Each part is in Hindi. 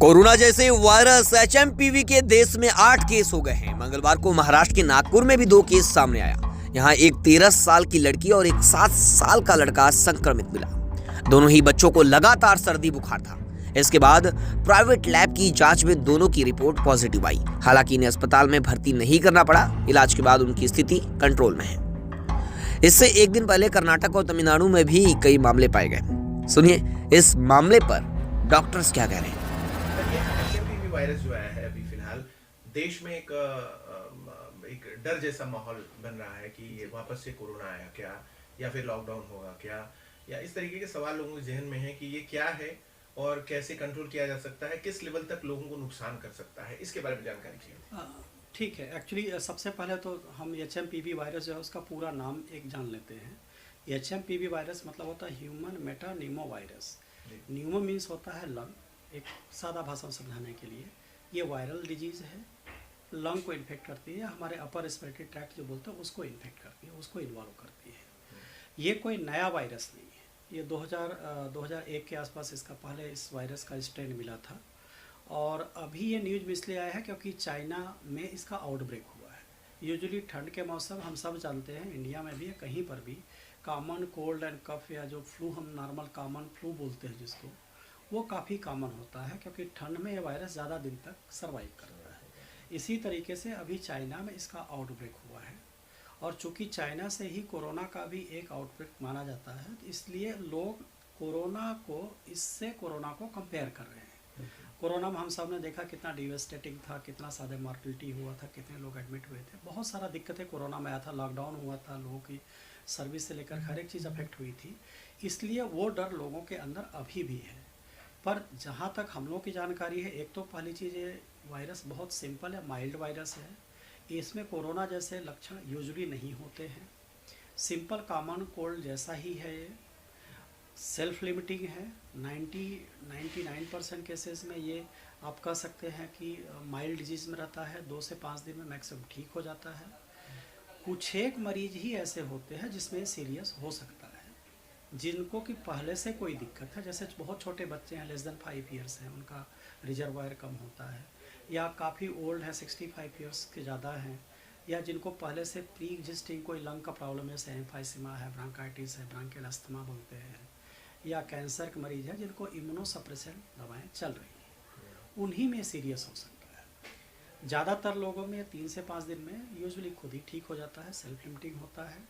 कोरोना जैसे वायरस एचएमपीवी के देश में 8 केस हो गए हैं। मंगलवार को महाराष्ट्र के नागपुर में भी 2 केस सामने आया। यहाँ एक 13 साल की लड़की और एक 7 साल का लड़का संक्रमित मिला। दोनों ही बच्चों को लगातार सर्दी बुखार था। इसके बाद प्राइवेट लैब की जांच में दोनों की रिपोर्ट पॉजिटिव आई। हालांकि इन्हें अस्पताल में भर्ती नहीं करना पड़ा। इलाज के बाद उनकी स्थिति कंट्रोल में है। इससे एक दिन पहले कर्नाटक और तमिलनाडु में भी कई मामले पाए गए। सुनिए इस मामले पर डॉक्टर्स क्या कह रहे हैं। एचएमपीवी वायरस जो आया है अभी फिलहाल देश में एक डर जैसा माहौल बन रहा है कि ये वापस से कोरोना आया क्या, या फिर लॉकडाउन होगा क्या, या इस तरीके के सवाल लोगों के जहन में है कि ये क्या है और कैसे कंट्रोल किया जा सकता है, किस लेवल तक लोगों को नुकसान कर सकता है, इसके बारे में जानकारी चाहिए। ठीक है। एक्चुअली सबसे पहले तो हम एचएमपीवी वायरस जो है उसका पूरा नाम एक जान लेते हैं। एचएमपीवी वायरस मतलब होता है ह्यूमन मेटानिमो वायरस। न्यूमो मीन्स होता है लंग, एक सादा भाषा में समझाने के लिए। ये वायरल डिजीज़ है, लंग को इन्फेक्ट करती है, हमारे अपर रेस्पिरेटरी ट्रैक्ट जो बोलते हैं उसको इन्फेक्ट करती है, उसको इन्वॉल्व करती है। ये कोई नया वायरस नहीं है। ये 2001 के आसपास इसका पहले इस वायरस का स्ट्रेन मिला था। और अभी ये न्यूज़ में इसलिए आया है क्योंकि चाइना में इसका आउटब्रेक हुआ है। यूजुअली ठंड के मौसम हम सब जानते हैं, इंडिया में भी है, कहीं पर भी कॉमन कोल्ड एंड कफ या जो फ्लू हम नॉर्मल कॉमन फ्लू बोलते हैं जिसको, वो काफ़ी कॉमन होता है क्योंकि ठंड में ये वायरस ज़्यादा दिन तक सर्वाइव करता है। इसी तरीके से अभी चाइना में इसका आउटब्रेक हुआ है और चूँकि चाइना से ही कोरोना का भी एक आउटब्रेक माना जाता है, तो इसलिए लोग कोरोना को कंपेयर कर रहे हैं। कोरोना में हम सब ने देखा कितना डिवेस्टेटिंग था, कितना ज़्यादा मॉर्टिलिटी हुआ था, कितने लोग एडमिट हुए थे, बहुत सारा दिक्कतें कोरोना में आया था, लॉकडाउन हुआ था, लोगों की सर्विस से लेकर हर एक चीज़ अफेक्ट हुई थी। इसलिए वो डर लोगों के अंदर अभी भी है। पर जहाँ तक हम लोगों की जानकारी है, एक तो पहली चीज़ ये वायरस बहुत सिंपल है, माइल्ड वायरस है। इसमें कोरोना जैसे लक्षण यूजुअली नहीं होते हैं। सिंपल कॉमन कोल्ड जैसा ही है। ये सेल्फ लिमिटिंग है। 99% केसेस में ये आप कह सकते हैं कि माइल्ड डिजीज़ में रहता है, 2 से 5 दिन में मैक्सिमम ठीक हो जाता है। कुछ एक मरीज ही ऐसे होते हैं जिसमें सीरियस हो सकता है, जिनको कि पहले से कोई दिक्कत है। जैसे बहुत छोटे बच्चे हैं, लेस देन 5 ईयर्स हैं, उनका रिजर्वायर कम होता है, या काफ़ी ओल्ड है, 65 ईयर्स के ज़्यादा हैं, या जिनको पहले से प्री एग्जिस्टिंग कोई लंग का प्रॉब्लम है, जैसे एम्फाइसीमा है, ब्रांकाइटिस है, ब्रांकियल अस्थमा बोलते हैं, या कैंसर के मरीज है जिनको इम्यूनोसप्रेसेंट दवाएँ चल रही हैं, उन्हीं में सीरियस हो सकता है। ज़्यादातर लोगों में 3 से 5 दिन में यूजुअली खुद ही ठीक हो जाता है, सेल्फ लिमिटिंग होता है।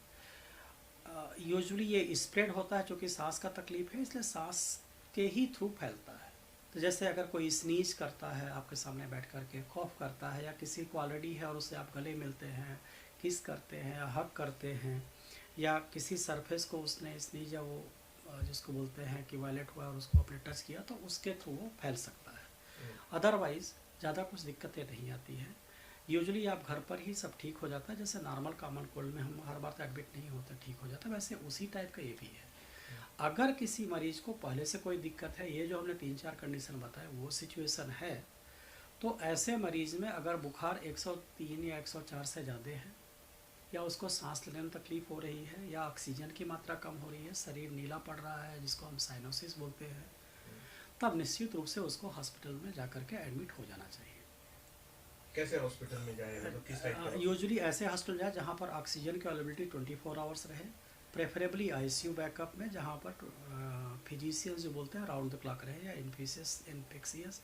यूजुअली ये स्प्रेड होता है, चूँकि सांस का तकलीफ है इसलिए सांस के ही थ्रू फैलता है। तो जैसे अगर कोई स्नीज करता है आपके सामने बैठ कर के, कॉफ करता है, या किसी को ऑलरेडी है और उससे आप गले मिलते हैं, किस करते हैं या हग करते हैं, या किसी सरफेस को उसने स्नीज या वो जिसको बोलते हैं कि वायलेट हुआ और उसको आपने टच किया, तो उसके थ्रू वो फैल सकता है। अदरवाइज़ ज़्यादा कुछ दिक्कतें नहीं आती हैं। यूजुअली आप घर पर ही सब ठीक हो जाता है। जैसे नॉर्मल कॉमन कोल्ड में हम हर बार तो एडमिट नहीं होते, ठीक हो जाता है, वैसे उसी टाइप का ये भी है। अगर किसी मरीज को पहले से कोई दिक्कत है, ये जो हमने 3-4 कंडीशन बताए वो सिचुएशन है, तो ऐसे मरीज में अगर बुखार 103 या 104 से ज़्यादा है, या उसको सांस लेने में तकलीफ़ हो रही है, या ऑक्सीजन की मात्रा कम हो रही है, शरीर नीला पड़ रहा है जिसको हम साइनोसिस बोलते हैं, तब निश्चित रूप से उसको हॉस्पिटल में जा कर के एडमिट हो जाना चाहिए। कैसे हॉस्पिटल में जाए, मतलब किस टाइप का? यूजुअली ऐसे हॉस्पिटल जाए जहाँ पर ऑक्सीजन की अवेलेबिलिटी 24 आवर्स रहे, प्रेफरेबली आईसीयू बैकअप में, जहाँ पर फिजिशियंस जो बोलते हैं राउंड द क्लॉक रहे, या इन्फेक्शियस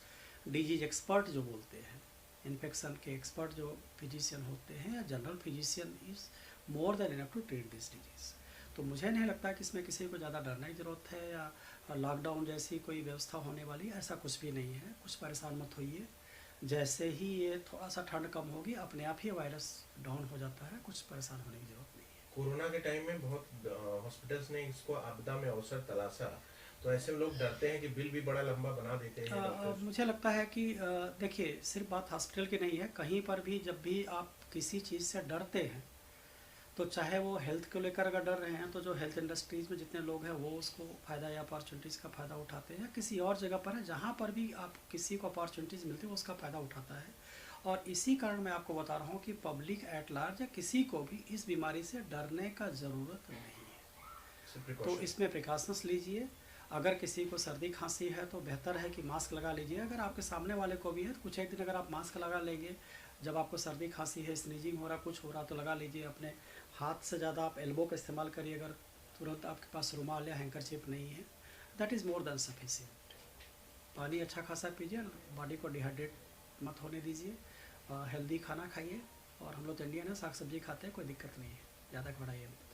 डिजीज एक्सपर्ट जो बोलते हैं, इन्फेक्शन के एक्सपर्ट जो फिजिशियन होते हैं, या general physician is more than enough to treat this disease. तो मुझे नहीं लगता कि इसमें किसी को ज़्यादा डरने की ज़रूरत है, या लॉकडाउन जैसी कोई व्यवस्था होने वाली, ऐसा कुछ भी नहीं है। कुछ परेशान मत होइए। जैसे ही ये थोड़ा सा ठंड कम होगी, अपने आप ही वायरस डाउन हो जाता है, कुछ परेशान होने की ज़रूरत नहीं है। कोरोना के टाइम में बहुत हॉस्पिटल्स ने इसको आपदा में अवसर तलाशा, तो ऐसे में लोग डरते हैं कि बिल भी बड़ा लंबा बना देते हैं। मुझे लगता है कि देखिए, सिर्फ बात हॉस्पिटल की नहीं है, कहीं पर भी जब भी आप किसी चीज़ से डरते हैं, तो चाहे वो हेल्थ को लेकर अगर डर रहे हैं, तो जो हेल्थ इंडस्ट्रीज़ में जितने लोग हैं वो उसको फ़ायदा या अपॉर्चुनिटीज़ का फ़ायदा उठाते हैं, किसी और जगह पर है जहाँ पर भी आप किसी को अपॉर्चुनिटीज़ मिलती है उसका फ़ायदा उठाता है। और इसी कारण मैं आपको बता रहा हूँ कि पब्लिक एट लार्ज या किसी को भी इस बीमारी से डरने का ज़रूरत नहीं है। तो इसमें प्रिकॉशंस लीजिए। अगर किसी को सर्दी खांसी है तो बेहतर है कि मास्क लगा लीजिए। अगर आपके सामने वाले को भी है तो कुछ एक दिन अगर आप मास्क लगा लेंगे, जब आपको सर्दी खांसी है, स्नीजिंग हो रहा, कुछ हो रहा तो लगा लीजिए। अपने हाथ से ज़्यादा आप एल्बो का इस्तेमाल करिए अगर तुरंत आपके पास रुमाल या हैंकरचिप नहीं है। That is more than sufficient. पानी अच्छा खासा पीजिए, बॉडी को डिहाइड्रेट मत होने दीजिए, हेल्दी खाना खाइए। और हम लोग तो इंडियन है, साग सब्जी खाते हैं, कोई दिक्कत नहीं है, ज़्यादा घबराइए मत।